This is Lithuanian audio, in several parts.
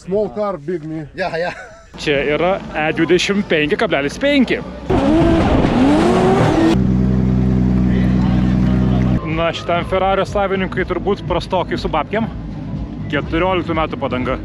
Small car, big me. Yeah. Čia yra E25,5. Na, šitam Ferrario savininkui turbūt prastokai su babkiam. 14 metų padanga.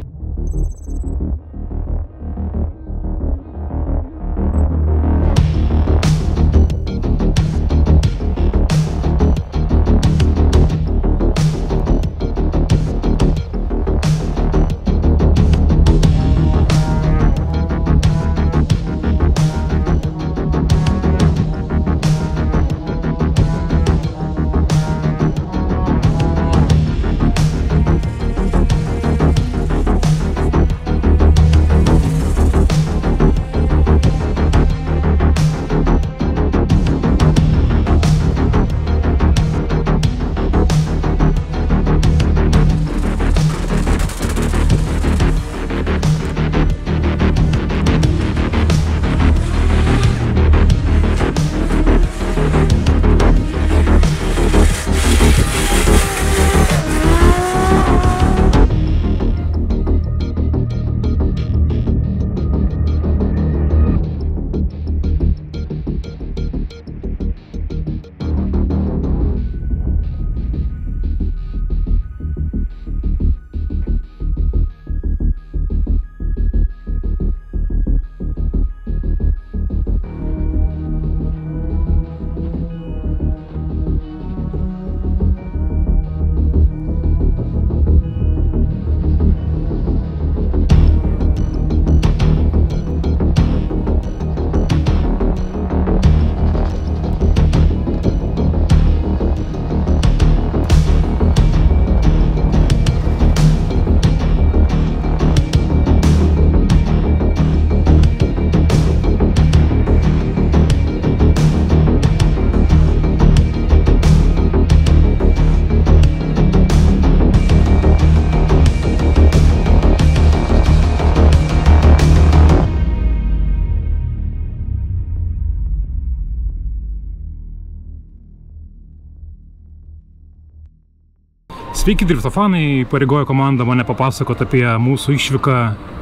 Sveiki drifto fanai, pareigojo komanda mane papasakoti apie mūsų išvyką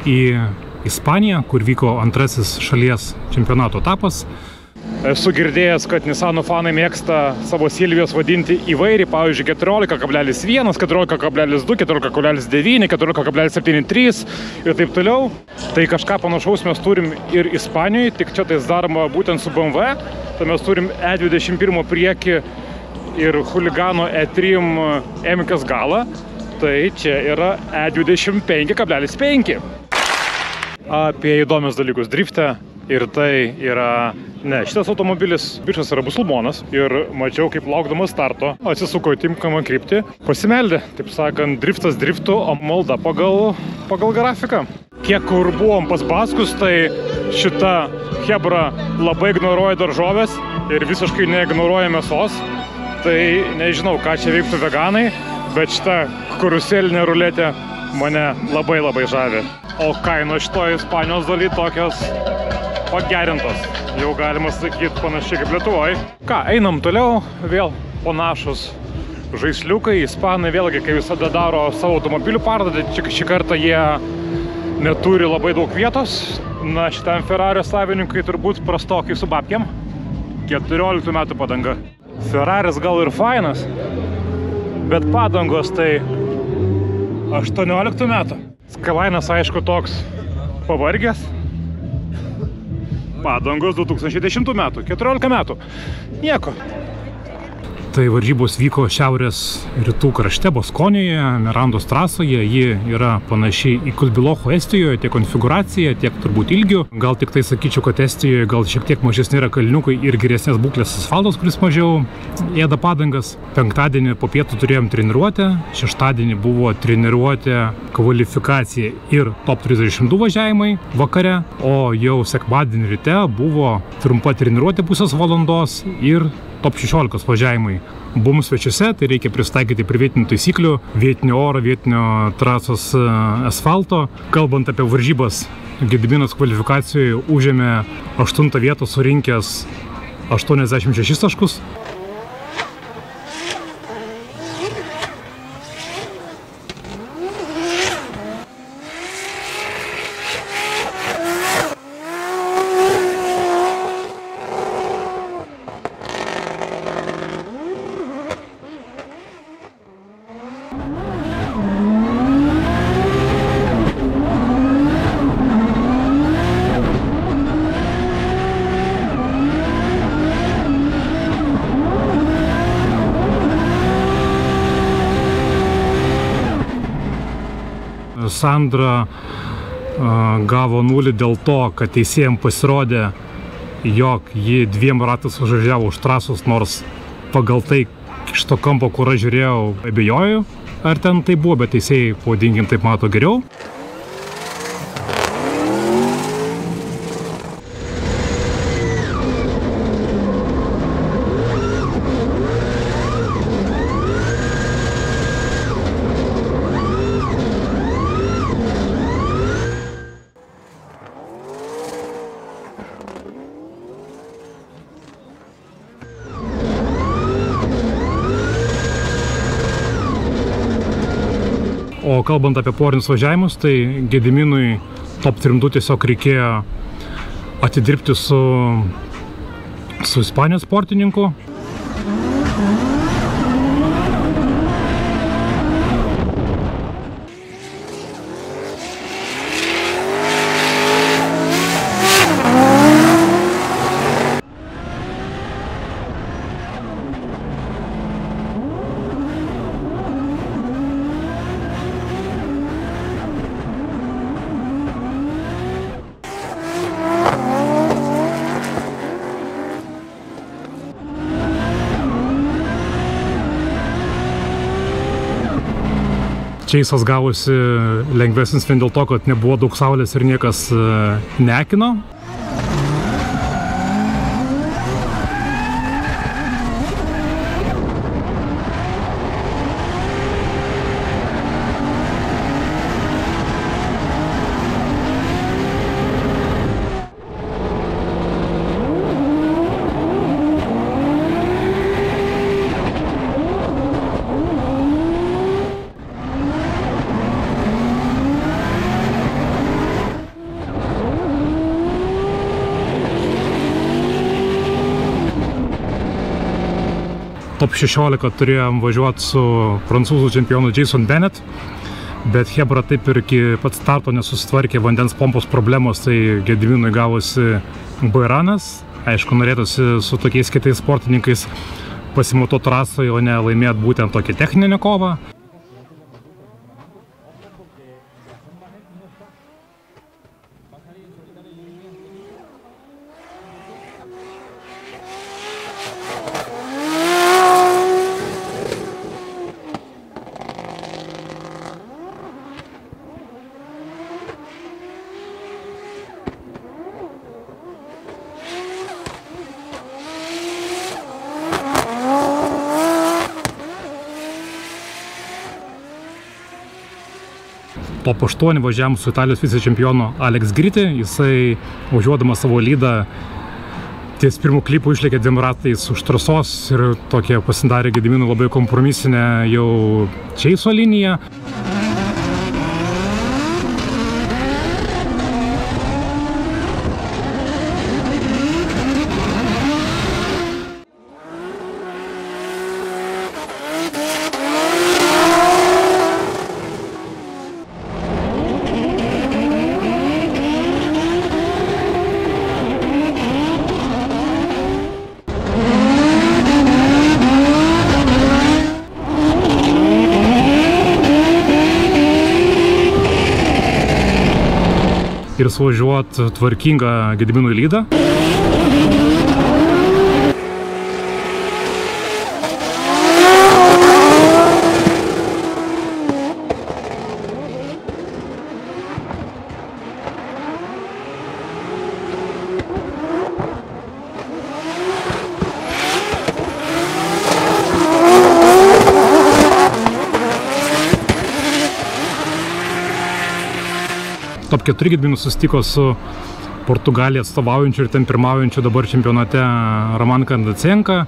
į Ispaniją, kur vyko antrasis šalies čempionato etapas. Esu girdėjęs, kad Nissano fanai mėgsta savo Silvijos vadinti įvairiai, pavyzdžiui, 14,1, 14,2, 14,9, 14,73 ir taip toliau. Tai kažką panašaus mes turim ir Ispanijoje, tik čia tais daroma būtent su BMW. Tai mes turim E21 priekį ir Huligano E3 M-kas galą, tai čia yra E25,5. Apie įdomius dalykus drifte ir tai yra, šitas automobilis, bičas yra musulmonas ir mačiau, kaip laukdamas starto atsisuko į tinkamą kryptį, pasimeldė, taip sakant, driftas driftu, o malda pagal grafiką. Kiek kur buvom pas baskus, tai šita hebra labai ignoruoja daržovės ir visiškai neignoruoja mėsos. Tai nežinau, ką čia veiktų veganai, bet šita karuselinė ruletė mane labai žavi. O kainos šitoje Ispanijos daly tokios pagerintos. Jau galima sakyti panašiai kaip Lietuvoje. Ką, einam toliau, vėl panašus žaisliukai. Ispanai vėlgi, kai visada daro savo automobilių parodą, šį kartą jie neturi labai daug vietos. Na, šitam Ferrario savininkui turbūt prastokai su babkiam. 14 metų padanga. Ferraris gal ir fainas, bet padangos tai 18 metų. Skylainas aišku toks pavargęs. Padangos 2010 metų, 14 metų. Nieko. Tai varžybos vyko šiaurės rytų krašte, Baskonijoje, Mirandos trasoje. Ji yra panašiai į Kuzbilocho Estijoje, tiek konfiguracija, tiek turbūt ilgių. Gal tik tai sakyčiau, kad Estijoje gal šiek tiek mažesni yra kalniukai ir geresnės būklės asfaltos, kuris mažiau ėda padangas. Penktadienį po pietų turėjom treniruotę, šeštadienį buvo treniruotė, kvalifikacija ir top 32 važiavimai vakare, o jau sekmadienį ryte buvo trumpa treniruotė pusės valandos ir top 16 važiavimai. Buvom svečiuose, tai reikia pristaikyti prie vietinių taisyklių, vietinio oro, vietinio trasos asfalto. Kalbant apie varžybas, Gediminas kvalifikacijoje užėmė 8 vietą, surinkęs 86 taškus. Sandra gavo 0 dėl to, kad teisėjams pasirodė, jog ji 2 ratais užvažiavo už trasos, nors pagal tai iš to kampo, kur aš žiūrėjau, abejoju, ar ten tai buvo, bet teisėjai, pavadinkim, taip mato geriau. O kalbant apie porinius važiavimus, tai Gediminui top 3 tiesiog reikėjo atidirbti su Ispanijos sportininku. Čeisas gavosi lengvesnis vien dėl to, kad nebuvo daug saulės ir niekas neakino. Top 16 turėjom važiuoti su prancūzų čempionu Jason Bennett, bet Hebra taip ir iki pat starto nesusitvarkė vandens pompos problemos, tai Gediminui gavosi bairanas. Aišku, norėtųsi su tokiais kitais sportininkais pasimatuoti trasoje, o ne laimėti būtent tokį techninę kovą. Top 8 važiavom su Italijos vicečempionu Alex Gritti. Jisai važiuodamas savo lydą ties pirmų klipų išlėkė 2 ratais už trasos ir tokia pasidarė Gediminui labai kompromisinę jau Čeiso liniją. Ir suvažiuoti tvarkingą Gediminui lydą. Top 4 Gediminus susitiko su Portugaliją atstovaujančiu ir ten pirmaujančiu dabar čempionate Roman Kandacenka.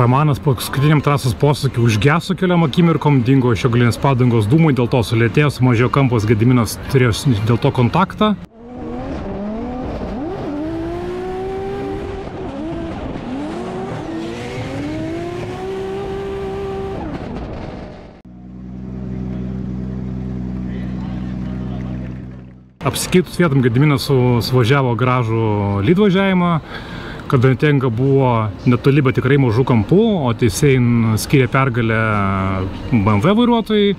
Romanas paskutiniam trasos posūkiu užgeso keliom akimirkom, dingo iš jo galinės padangos dūmai, dėl to sulėtėjo, sumažėjo kampas, Gediminas turėjo dėl to kontaktą. Apsikeitus vietom Gediminas suvažiavo gražų lydvažiavimą, kada tenka buvo netoli, bet tikrai mažų kampų, o teisėjai skyrė pergalę BMW vairuotojai.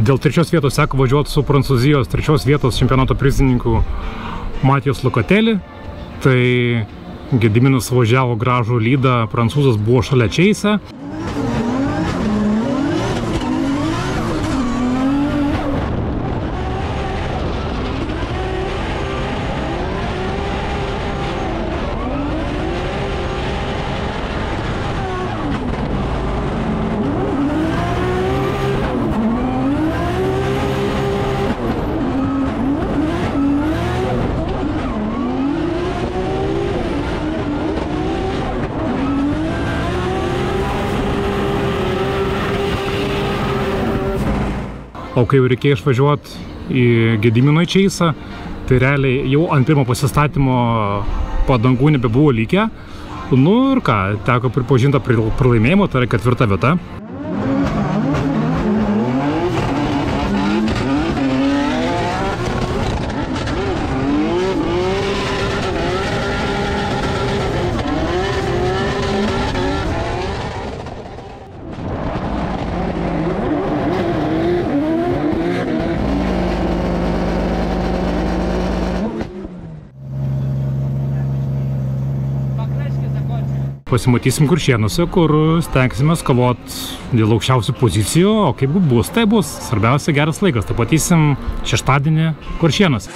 Dėl 3 vietos seko važiuoti su Prancūzijos 3 vietos čempionato prizininku Matijos Lukatelį. Tai Gediminas važiavo gražų lydą, prancūzas buvo šalia Čeise. O kai jau reikėjo išvažiuoti į Gedimino į Čeisą, tai realiai jau ant pirmo pasistatymo padangų nebebuvo likę. Nu ir ką, teko pripažinti pralaimėjimą, tai yra 4 vieta. Pasimatysim Kuršėnuose, kur stengsime kovoti dėl aukščiausių pozicijų, o kaip bus, tai bus. Svarbiausia geras laikas, tai patysim šeštadienį Kuršėnuose.